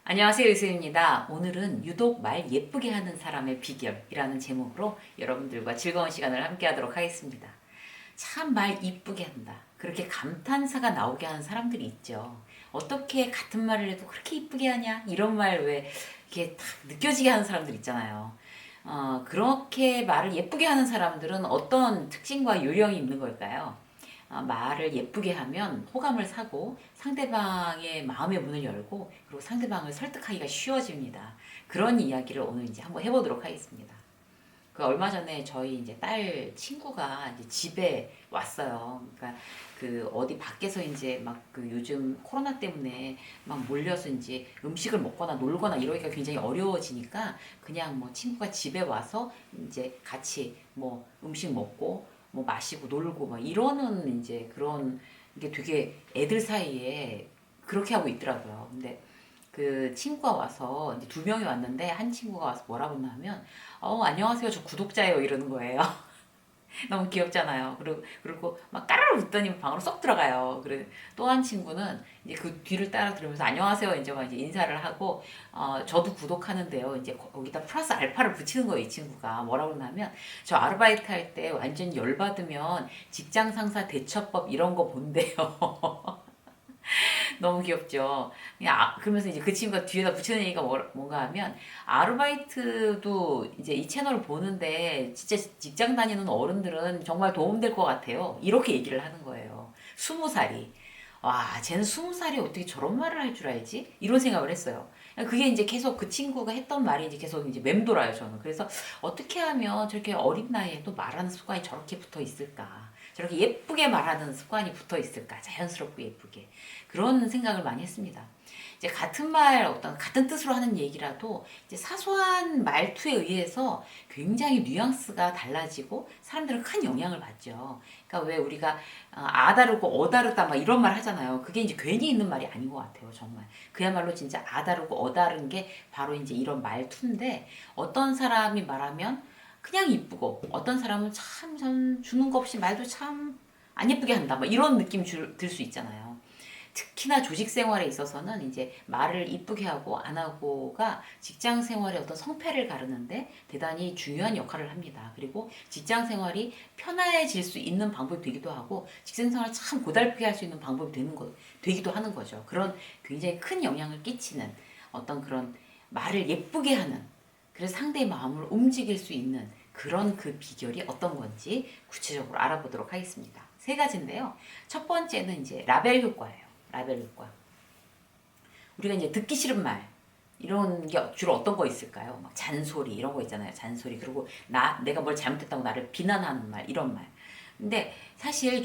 안녕하세요, 유수입니다. 오늘은 유독 말 예쁘게 하는 사람의 비결이라는 제목으로 여러분들과 즐거운 시간을 함께 하도록 하겠습니다. 참 말 이쁘게 한다. 그렇게 감탄사가 나오게 하는 사람들이 있죠. 어떻게 같은 말을 해도 그렇게 이쁘게 하냐? 이런 말 왜 이렇게 딱 느껴지게 하는 사람들 있잖아요. 그렇게 말을 예쁘게 하는 사람들은 어떤 특징과 요령이 있는 걸까요? 말을 예쁘게 하면 호감을 사고 상대방의 마음의 문을 열고 그리고 상대방을 설득하기가 쉬워집니다. 그런 이야기를 오늘 이제 한번 해보도록 하겠습니다. 그 얼마 전에 저희 이제 딸 친구가 이제 집에 왔어요. 그러니까 그 어디 밖에서 이제 막 그 요즘 코로나 때문에 막 몰려서 이제 음식을 먹거나 놀거나 이러기가 굉장히 어려워지니까 그냥 뭐 친구가 집에 와서 이제 같이 뭐 음식 먹고 뭐 마시고 놀고 막 이러는 이제 그런 게 되게 애들 사이에 그렇게 하고 있더라고요. 근데 그 친구가 와서 이제 두 명이 왔는데 한 친구가 와서 뭐라고 했냐면 안녕하세요 저 구독자예요 이러는 거예요. 너무 귀엽잖아요. 그리고 막 까르르 웃더니 방으로 쏙 들어가요. 그래 또 한 친구는 이제 그 뒤를 따라 들으면서 안녕하세요 이제 막 이제 인사를 하고 저도 구독하는데요. 이제 거기다 플러스 알파를 붙이는 거예요. 이 친구가 뭐라고 그러냐면 저 아르바이트 할 때 완전 열 받으면 직장 상사 대처법 이런 거 본대요. 너무 귀엽죠. 그러면서 이제 그 친구가 뒤에다 붙이는 얘기가 뭔가 하면 아르바이트도 이제 이 채널을 보는데 진짜 직장 다니는 어른들은 정말 도움될 것 같아요. 이렇게 얘기를 하는 거예요. 20살이. 와, 쟤는 20살이 어떻게 저런 말을 할 줄 알지? 이런 생각을 했어요. 그게 이제 계속 그 친구가 했던 말이 이제 계속 이제 맴돌아요, 저는. 그래서 어떻게 하면 저렇게 어린 나이에 또 말하는 습관이 저렇게 붙어 있을까? 저렇게 예쁘게 말하는 습관이 붙어 있을까? 자연스럽고 예쁘게. 그런 생각을 많이 했습니다. 이제 같은 말, 어떤 같은 뜻으로 하는 얘기라도 이제 사소한 말투에 의해서 굉장히 뉘앙스가 달라지고 사람들은 큰 영향을 받죠. 그러니까 왜 우리가 아다르고 어다르다 막 이런 말 하잖아요. 그게 이제 괜히 있는 말이 아닌 것 같아요, 정말. 그야말로 진짜 아다르고 어다른 게 바로 이제 이런 말투인데 어떤 사람이 말하면 그냥 이쁘고 어떤 사람은 참 주는 거 없이 말도 참 안 예쁘게 한다. 막 이런 느낌 들 수 있잖아요. 특히나 조직 생활에 있어서는 이제 말을 이쁘게 하고 안 하고가 직장 생활의 어떤 성패를 가르는데 대단히 중요한 역할을 합니다. 그리고 직장 생활이 편해질 수 있는 방법이 되기도 하고 직장 생활을 참 고달프게 할 수 있는 방법이 되기도 하는 거죠. 그런 굉장히 큰 영향을 끼치는 어떤 그런 말을 예쁘게 하는 그래서 상대의 마음을 움직일 수 있는 그런 그 비결이 어떤 건지 구체적으로 알아보도록 하겠습니다. 세 가지인데요. 첫 번째는 이제 라벨 효과예요. 라벨 효과. 우리가 이제 듣기 싫은 말 이런 게 주로 어떤 거 있을까요? 막 잔소리 이런 거 있잖아요. 잔소리 그리고 내가 뭘 잘못했다고 나를 비난하는 말 이런 말. 근데 사실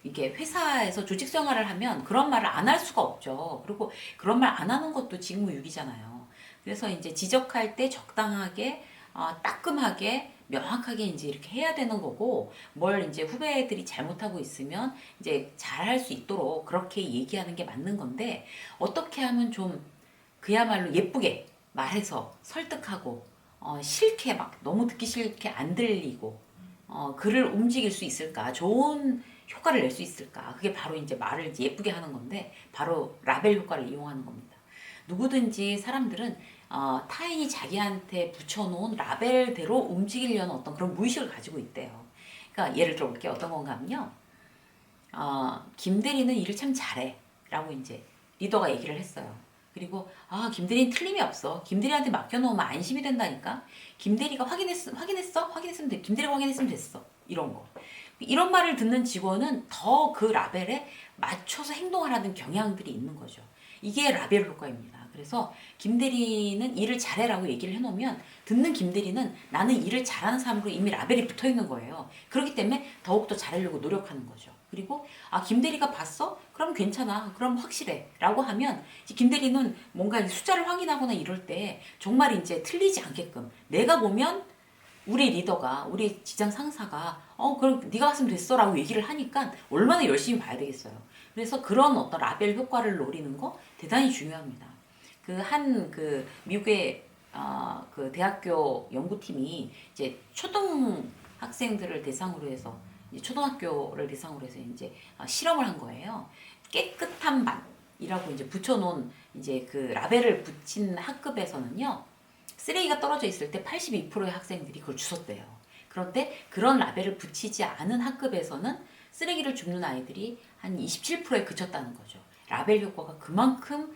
이게 회사에서 조직 생활을 하면 그런 말을 안 할 수가 없죠. 그리고 그런 말 안 하는 것도 직무유기잖아요. 그래서 이제 지적할 때 적당하게 따끔하게 명확하게 이제 이렇게 해야 되는 거고 뭘 이제 후배들이 잘못하고 있으면 이제 잘할 수 있도록 그렇게 얘기하는 게 맞는 건데 어떻게 하면 좀 그야말로 예쁘게 말해서 설득하고 싫게 막 너무 듣기 싫게 안 들리고 글을 움직일 수 있을까 좋은 효과를 낼 수 있을까 그게 바로 이제 말을 이제 예쁘게 하는 건데 바로 라벨 효과를 이용하는 겁니다. 누구든지 사람들은 타인이 자기한테 붙여놓은 라벨대로 움직이려는 어떤 그런 무의식을 가지고 있대요. 그러니까 예를 들어볼게요. 어떤 건가 하면요. 김대리는 일을 참 잘해. 라고 이제 리더가 얘기를 했어요. 그리고 김대리는 틀림이 없어. 김대리한테 맡겨놓으면 안심이 된다니까. 김대리가 확인했으면 돼. 김대리가 확인했으면 됐어. 이런 거. 이런 말을 듣는 직원은 더 그 라벨에 맞춰서 행동하라는 경향들이 있는 거죠. 이게 라벨 효과입니다. 그래서 김대리는 일을 잘해라고 얘기를 해놓으면 듣는 김대리는 나는 일을 잘하는 사람으로 이미 라벨이 붙어 있는 거예요. 그렇기 때문에 더욱더 잘하려고 노력하는 거죠. 그리고 김대리가 봤어? 그럼 괜찮아. 그럼 확실해. 라고 하면 김대리는 뭔가 숫자를 확인하거나 이럴 때 정말 이제 틀리지 않게끔 내가 보면 우리 리더가 우리 직장 상사가 그럼 네가 했으면 됐어 라고 얘기를 하니까 얼마나 열심히 봐야 되겠어요. 그래서 그런 어떤 라벨 효과를 노리는 거 대단히 중요합니다. 그 미국의 그 대학교 연구팀이 이제 초등학생들을 대상으로 해서 이제 초등학교를 대상으로 해서 이제 실험을 한 거예요. 깨끗한 반 쓰레기이라고 이제 붙여놓은 이제 그 라벨을 붙인 학급에서는요, 쓰레기가 떨어져 있을 때 82%의 학생들이 그걸 주웠대요. 그런데 그런 라벨을 붙이지 않은 학급에서는 쓰레기를 줍는 아이들이 한 27%에 그쳤다는 거죠. 라벨 효과가 그만큼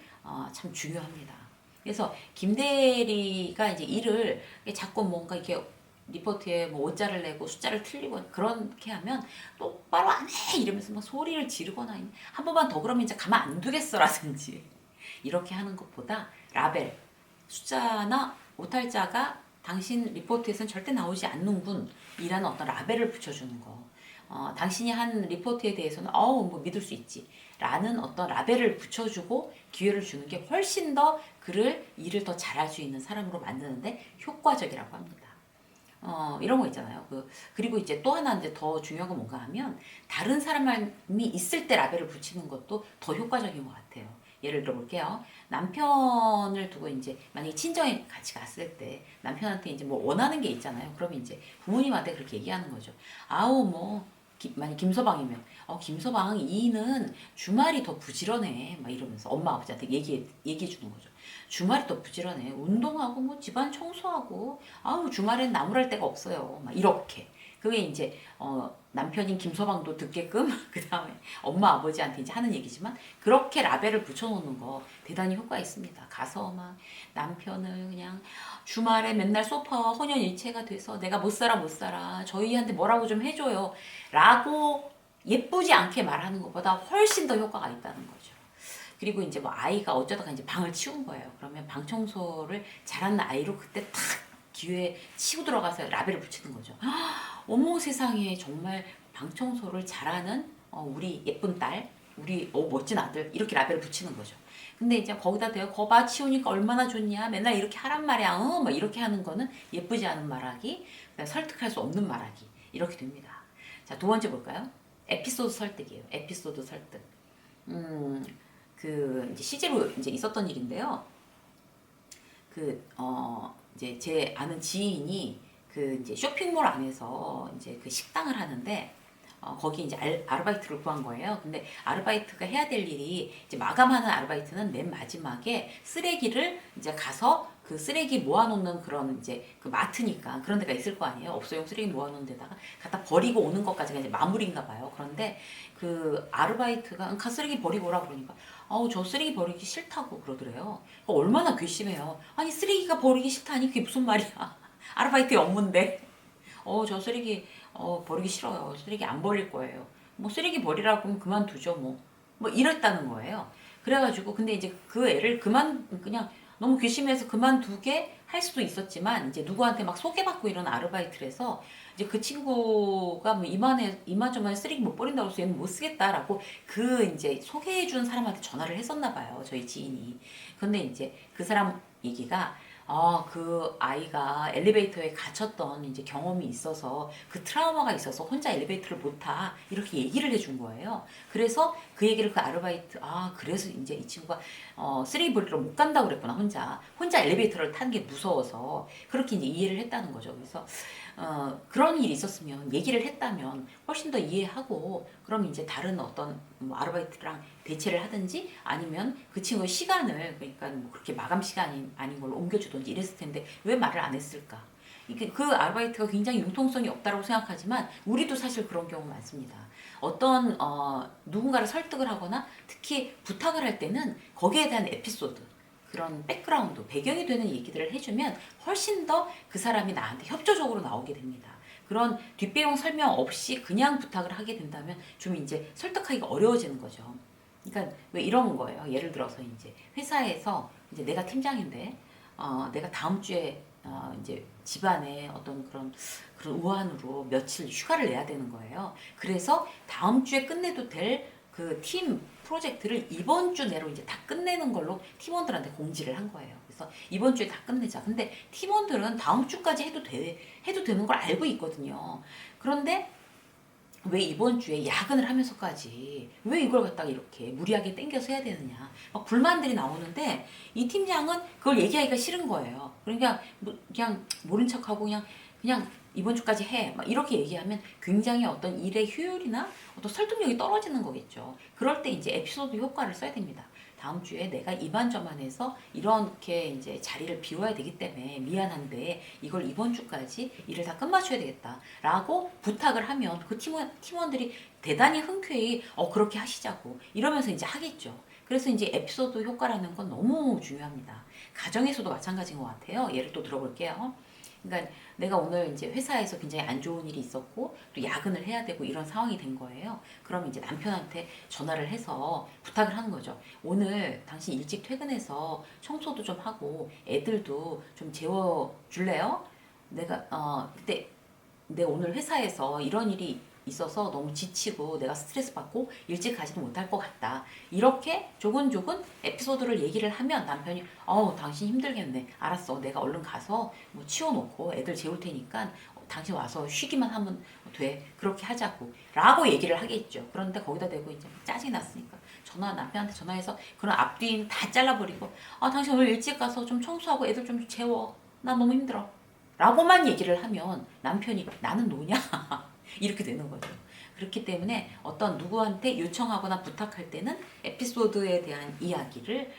참 중요합니다. 그래서 김 대리가 이제 일을 자꾸 뭔가 이렇게 리포트에 뭐 오자를 내고 숫자를 틀리고 그렇게 하면 똑바로 안 해! 이러면서 막 소리를 지르거나 한 번만 더 그러면 이제 가만 안 두겠어라든지 이렇게 하는 것보다 라벨, 숫자나 오탈자가 당신 리포트에서는 절대 나오지 않는군이라는 어떤 라벨을 붙여주는 거. 당신이 한 리포트에 대해서는 뭐 믿을 수 있지 라는 어떤 라벨을 붙여주고 기회를 주는 게 훨씬 더 그를 일을 더 잘할 수 있는 사람으로 만드는데 효과적이라고 합니다. 이런 거 있잖아요. 그리고 이제 또 하나 이제 더 중요한 건 뭔가 하면 다른 사람이 있을 때 라벨을 붙이는 것도 더 효과적인 것 같아요. 예를 들어 볼게요. 남편을 두고 이제 만약에 친정에 같이 갔을 때 남편한테 이제 뭐 원하는 게 있잖아요. 그러면 이제 부모님한테 그렇게 얘기하는 거죠. 아우 뭐 만약 김서방이면 김서방 이는 주말이 더 부지런해 막 이러면서 엄마 아버지한테 얘기해 주는 거죠. 주말이 더 부지런해. 운동하고 뭐 집안 청소하고 아우 주말엔 나무랄 데가 없어요. 막 이렇게. 그게 이제 남편인 김서방도 듣게끔 그 다음에 엄마 아버지한테 이제 하는 얘기지만 그렇게 라벨을 붙여놓는 거 대단히 효과 있습니다. 가서 막 남편을 그냥 주말에 맨날 소파와 혼연일체가 돼서 내가 못 살아 못 살아 저희한테 뭐라고 좀 해줘요 라고 예쁘지 않게 말하는 것보다 훨씬 더 효과가 있다는 거죠. 그리고 이제 뭐 아이가 어쩌다가 이제 방을 치운 거예요. 그러면 방 청소를 잘하는 아이로 그때 탁 기회에 치고 들어가서 라벨을 붙이는 거죠. 어머 세상에 정말 방 청소를 잘하는 우리 예쁜 딸, 우리 멋진 아들 이렇게 라벨을 붙이는 거죠. 근데 이제 거기다 대고 거봐 치우니까 얼마나 좋냐 맨날 이렇게 하란 말이야 막 이렇게 하는 거는 예쁘지 않은 말하기, 설득할 수 없는 말하기 이렇게 됩니다. 자, 두 번째 볼까요? 에피소드 설득이에요. 에피소드 설득. 이제 실제로 이제 있었던 일인데요. 이제 제 아는 지인이 이제 쇼핑몰 안에서 이제 그 식당을 하는데 거기 이제 아르바이트를 구한 거예요. 근데 아르바이트가 해야 될 일이 이제 마감하는 아르바이트는 맨 마지막에 쓰레기를 이제 가서 그 쓰레기 모아놓는 그런 이제 그 마트니까 그런 데가 있을 거 아니에요. 업소용 쓰레기 모아놓는 데다가 갖다 버리고 오는 것까지가 이제 마무리인가 봐요. 그런데 그 아르바이트가 가 쓰레기 버리고 오라 그러니까 저 쓰레기 버리기 싫다고 그러더래요. 얼마나 괘씸해요. 아니 쓰레기가 버리기 싫다니 그게 무슨 말이야. 아르바이트의 업무인데. 저 쓰레기 버리기 싫어요. 쓰레기 안 버릴 거예요. 뭐 쓰레기 버리라고 하면 그만두죠. 뭐 이랬다는 거예요. 그래가지고 근데 이제 그 애를 그냥 너무 괘씸해서 그만두게 할 수도 있었지만 이제 누구한테 막 소개받고 이런 아르바이트를 해서 이제 그 친구가 뭐 이만저만 쓰레기 못 버린다고 해서 얘는 못 쓰겠다라고 그 이제 소개해준 사람한테 전화를 했었나 봐요. 저희 지인이. 근데 이제 그 사람 얘기가 그 아이가 엘리베이터에 갇혔던 이제 경험이 있어서 그 트라우마가 있어서 혼자 엘리베이터를 못 타. 이렇게 얘기를 해준 거예요. 그래서 그 얘기를 그 아르바이트, 그래서 이제 이 친구가 쓰레기 버리러 못 간다고 그랬구나, 혼자 엘리베이터를 타는 게 무서워서. 그렇게 이제 이해를 했다는 거죠. 그래서 그런 일이 있었으면 얘기를 했다면 훨씬 더 이해하고 그럼 이제 다른 어떤 뭐 아르바이트랑 대체를 하든지 아니면 그 친구의 시간을 그러니까 뭐 그렇게 마감 시간이 아닌 걸로 옮겨주든지 이랬을 텐데 왜 말을 안 했을까? 그 아르바이트가 굉장히 융통성이 없다고 생각하지만 우리도 사실 그런 경우 많습니다. 어떤 누군가를 설득을 하거나 특히 부탁을 할 때는 거기에 대한 에피소드 그런 백그라운드, 배경이 되는 얘기들을 해주면 훨씬 더 그 사람이 나한테 협조적으로 나오게 됩니다. 그런 뒷배경 설명 없이 그냥 부탁을 하게 된다면 좀 이제 설득하기가 어려워지는 거죠. 그러니까 왜 이런 거예요. 예를 들어서 이제 회사에서 이제 내가 팀장인데, 내가 다음 주에 이제 집안에 어떤 그런 우환으로 며칠 휴가를 내야 되는 거예요. 그래서 다음 주에 끝내도 될 그 팀 프로젝트를 이번 주 내로 이제 다 끝내는 걸로 팀원들한테 공지를 한 거예요. 그래서 이번 주에 다 끝내자. 근데 팀원들은 다음 주까지 해도 되는 걸 알고 있거든요. 그런데 왜 이번 주에 야근을 하면서까지 왜 이걸 갖다가 이렇게 무리하게 땡겨서 해야 되느냐 막 불만들이 나오는데 이 팀장은 그걸 얘기하기가 싫은 거예요. 그러니까 그냥 모른 척하고 그냥 이번 주까지 해. 막 이렇게 얘기하면 굉장히 어떤 일의 효율이나 어떤 설득력이 떨어지는 거겠죠. 그럴 때 이제 에피소드 효과를 써야 됩니다. 다음 주에 내가 이만저만해서 이렇게 이제 자리를 비워야 되기 때문에 미안한데 이걸 이번 주까지 일을 다 끝마쳐야 되겠다. 라고 부탁을 하면 그 팀원들이 대단히 흔쾌히 그렇게 하시자고 이러면서 이제 하겠죠. 그래서 이제 에피소드 효과라는 건 너무 중요합니다. 가정에서도 마찬가지인 것 같아요. 예를 또 들어볼게요. 그러니까 내가 오늘 이제 회사에서 굉장히 안 좋은 일이 있었고 또 야근을 해야 되고 이런 상황이 된 거예요. 그럼 이제 남편한테 전화를 해서 부탁을 하는 거죠. 오늘 당신 일찍 퇴근해서 청소도 좀 하고 애들도 좀 재워 줄래요? 내가 그때 내가 오늘 회사에서 이런 일이 있어서 너무 지치고 내가 스트레스 받고 일찍 가지도 못할 것 같다. 이렇게 조근조근 에피소드를 얘기를 하면 남편이 당신 힘들겠네. 알았어. 내가 얼른 가서 뭐 치워놓고 애들 재울 테니까 당신 와서 쉬기만 하면 돼. 그렇게 하자고. 라고 얘기를 하겠죠. 그런데 거기다 대고 이제 짜증이 났으니까 남편한테 전화해서 그런 앞뒤는 다 잘라버리고 당신 오늘 일찍 가서 좀 청소하고 애들 좀 재워. 나 너무 힘들어. 라고만 얘기를 하면 남편이 나는 노냐? 이렇게 되는 거죠. 그렇기 때문에 어떤 누구한테 요청하거나 부탁할 때는 에피소드에 대한 이야기를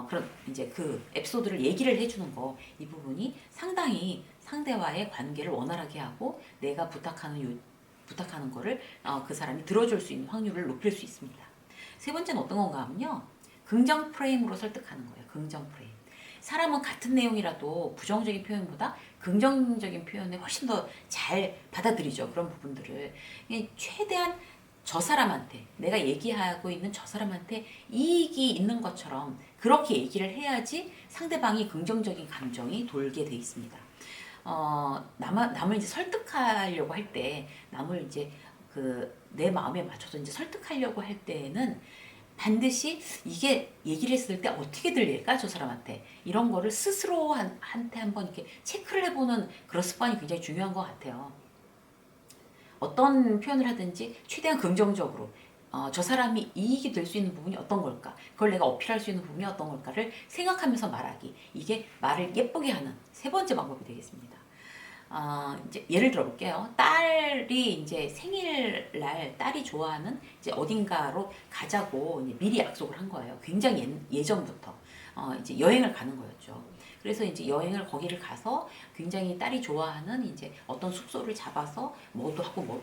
그런 이제 그 에피소드를 얘기를 해주는 거 이 부분이 상당히 상대와의 관계를 원활하게 하고 내가 부탁하는 거를 그 사람이 들어줄 수 있는 확률을 높일 수 있습니다. 세 번째는 어떤 건가 하면요. 긍정 프레임으로 설득하는 거예요. 긍정 프레임. 사람은 같은 내용이라도 부정적인 표현보다 긍정적인 표현을 훨씬 더 잘 받아들이죠. 그런 부분들을. 최대한 저 사람한테, 내가 얘기하고 있는 저 사람한테 이익이 있는 것처럼 그렇게 얘기를 해야지 상대방이 긍정적인 감정이 돌게 돼 있습니다. 남을 이제 설득하려고 할 때, 남을 이제 내 마음에 맞춰서 이제 설득하려고 할 때는 반드시 이게 얘기를 했을 때 어떻게 들릴까 저 사람한테 이런 거를 스스로 한테 한번 이렇게 체크를 해보는 그런 습관이 굉장히 중요한 것 같아요. 어떤 표현을 하든지 최대한 긍정적으로 저 사람이 이익이 될 수 있는 부분이 어떤 걸까? 그걸 내가 어필할 수 있는 부분이 어떤 걸까를 생각하면서 말하기. 이게 말을 예쁘게 하는 세 번째 방법이 되겠습니다. 이제 예를 들어볼게요. 딸이 이제 생일날 딸이 좋아하는 이제 어딘가로 가자고 이제 미리 약속을 한 거예요. 굉장히 예전부터 이제 여행을 가는 거였죠. 그래서 이제 거기를 가서 굉장히 딸이 좋아하는 이제 어떤 숙소를 잡아서 뭐도 하고 막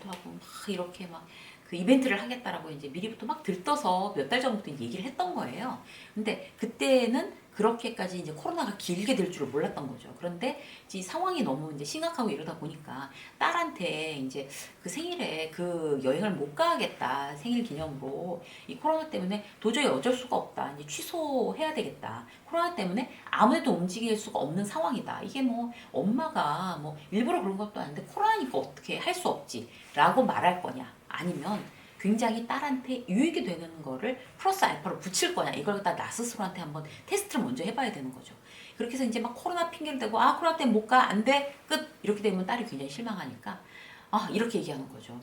이렇게 막 그 이벤트를 하겠다라고 이제 미리부터 막 들떠서 몇 달 전부터 얘기를 했던 거예요. 근데 그때는 그렇게까지 이제 코로나가 길게 될 줄을 몰랐던 거죠. 그런데 이제 상황이 너무 이제 심각하고 이러다 보니까 딸한테 이제 그 생일에 그 여행을 못 가겠다. 생일 기념으로. 이 코로나 때문에 도저히 어쩔 수가 없다. 이제 취소해야 되겠다. 코로나 때문에 아무래도 움직일 수가 없는 상황이다. 이게 뭐 엄마가 뭐 일부러 그런 것도 아닌데 코로나니까 어떻게 할 수 없지. 라고 말할 거냐. 아니면 굉장히 딸한테 유익이 되는 거를 플러스 알파로 붙일 거냐 이걸 다 나 스스로한테 한번 테스트를 먼저 해봐야 되는 거죠. 그렇게 해서 이제 막 코로나 핑계를 대고 코로나 때문에 못 가, 안 돼, 끝 이렇게 되면 딸이 굉장히 실망하니까 이렇게 얘기하는 거죠.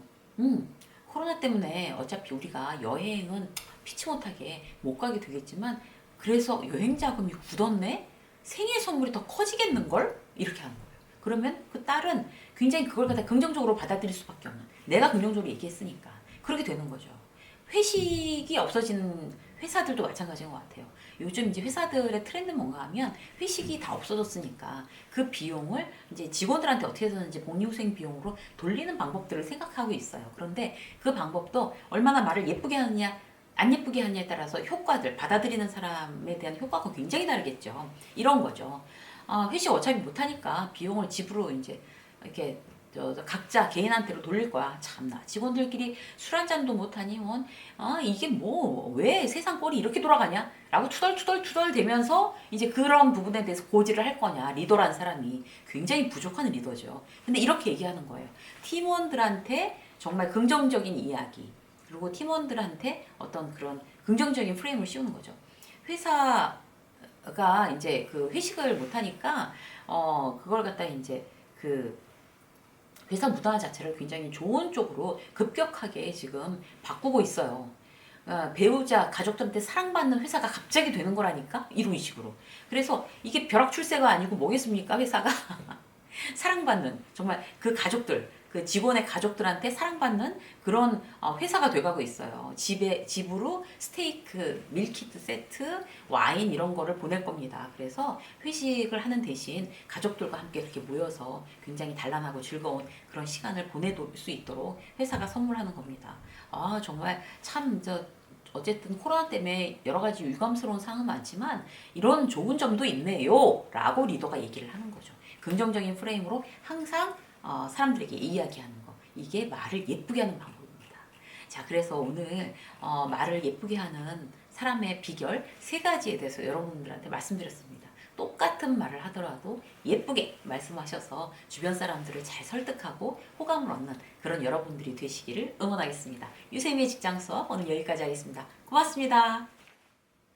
코로나 때문에 어차피 우리가 여행은 피치 못하게 못 가게 되겠지만 그래서 여행 자금이 굳었네? 생일 선물이 더 커지겠는걸? 이렇게 하는 거예요. 그러면 그 딸은 굉장히 그걸 갖다 긍정적으로 받아들일 수밖에 없는 내가 긍정적으로 얘기했으니까 그렇게 되는 거죠. 회식이 없어진 회사들도 마찬가지인 것 같아요. 요즘 이제 회사들의 트렌드는 뭔가 하면 회식이 다 없어졌으니까 그 비용을 이제 직원들한테 어떻게 해서든지 복리후생 비용으로 돌리는 방법들을 생각하고 있어요. 그런데 그 방법도 얼마나 말을 예쁘게 하느냐 안 예쁘게 하느냐에 따라서 효과들 받아들이는 사람에 대한 효과가 굉장히 다르겠죠. 이런 거죠. 회식 어차피 못하니까 비용을 집으로 이제 이렇게 각자 개인한테로 돌릴 거야. 참나 직원들끼리 술 한 잔도 못하니 이게 뭐 왜 세상 꼴이 이렇게 돌아가냐 라고 투덜투덜 대면서 이제 그런 부분에 대해서 고지를 할 거냐. 리더라는 사람이 굉장히 부족한 리더죠. 근데 이렇게 얘기하는 거예요. 팀원들한테 정말 긍정적인 이야기 그리고 팀원들한테 어떤 그런 긍정적인 프레임을 씌우는 거죠. 회사가 이제 그 회식을 못하니까 그걸 갖다 이제 그 회사 문화 자체를 굉장히 좋은 쪽으로 급격하게 지금 바꾸고 있어요. 배우자, 가족들한테 사랑받는 회사가 갑자기 되는 거라니까? 이런 식으로. 그래서 이게 벼락출세가 아니고 뭐겠습니까, 회사가? 사랑받는 정말 그 가족들 그 직원의 가족들한테 사랑받는 그런 회사가 돼가고 있어요. 집으로 스테이크, 밀키트 세트, 와인 이런 거를 보낼 겁니다. 그래서 회식을 하는 대신 가족들과 함께 이렇게 모여서 굉장히 단란하고 즐거운 그런 시간을 보낼 수 있도록 회사가 선물하는 겁니다. 아, 정말 참 어쨌든 코로나 때문에 여러 가지 유감스러운 상황은 많지만 이런 좋은 점도 있네요. 라고 리더가 얘기를 하는 거죠. 긍정적인 프레임으로 항상 사람들에게 이야기하는 거. 이게 말을 예쁘게 하는 방법입니다. 자, 그래서 오늘 말을 예쁘게 하는 사람의 비결 3가지에 대해서 여러분들한테 말씀드렸습니다. 똑같은 말을 하더라도 예쁘게 말씀하셔서 주변 사람들을 잘 설득하고 호감을 얻는 그런 여러분들이 되시기를 응원하겠습니다. 유세미의 직장 수업 오늘 여기까지 하겠습니다. 고맙습니다.